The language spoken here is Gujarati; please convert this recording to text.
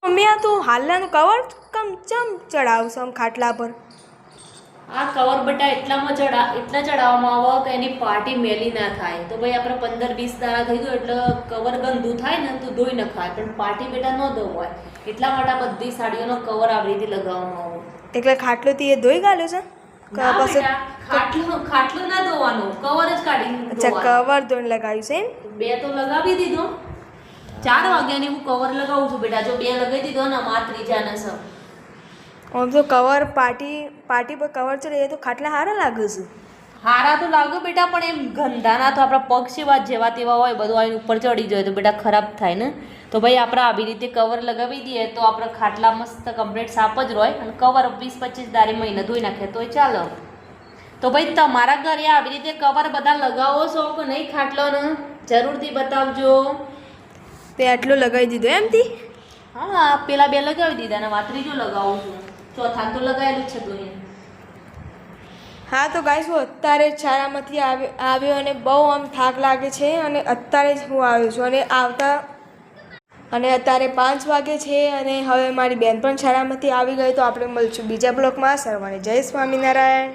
મમ્મી આ તું હાલનાનું કવર કમ ચમ ચડાવશો આમ ખાટલા પર? આ કવર બટા એટલા ચડાવવામાં આવે કે એની પાર્ટી મેલી ના થાય. તો ભાઈ આપણે 15-20 દાડા થઈ ગયો એટલે કવર ગંદુ થાય ને તો ધોઈ નખાય, પણ પાર્ટી બેટા ન ધોવાય. એટલા માટે બધી સાડીઓનો કવર આવી રીતે લગાવવામાં આવે. એટલે ખાટલો થી એ ધોઈ ગાલ્યો છે? ખાટલું ના ધોવાનું, કવર જ કાઢી. અચ્છા, કવર ધોઈને લગાવ્યું છે એમ? 2 તો લગાવી દીધો. 4 વાગ્યાની હું કવર લગાવું છું બેટા. જો 2 લગાવી દીધો ને માર ત્રીજા ને સર. આમ તો કવર પાર્ટી પર કવર ચડે એ તો ખાટલા હારા લાગે છે. હારા તો લાગે બેટા, પણ એમ ગંધાના તો આપણા પગ જેવા તેવા હોય, બધું આવીને ઉપર ચડી જાય તો બેટા ખરાબ થાય ને. તો ભાઈ આપણે આવી રીતે કવર લગાવી દઈએ તો આપણે ખાટલા મસ્ત કમ્પ્લીટ સાફ જ રહે, અને કવર 20-25 દાડે મહિને ધોઈ નાખે તોય ચાલો. તો ભાઈ તમારા ઘરે આવી રીતે કવર બધા લગાવો છો કે નહીં ખાટલાનો? જરૂરથી બતાવજો. તે આટલું લગાવી દીધું એમથી? હા, પેલા 2 લગાવી દીધા ને આ ત્રીજો લગાવું છું. ચોથા તો લગાવેલું જ છે તો. હા તો ગાઈસ, હું અત્યારે જ શાળામાંથી આવ્યો અને બહુ આમ થાક લાગે છે, અને અત્યારે જ હું આવ્યો છું અને અત્યારે 5 વાગે છે, અને હવે મારી બેન પણ શાળામાંથી આવી ગઈ. તો આપણે મળશું બીજા બ્લોકમાં. સર્વને જય સ્વામિનારાયણ.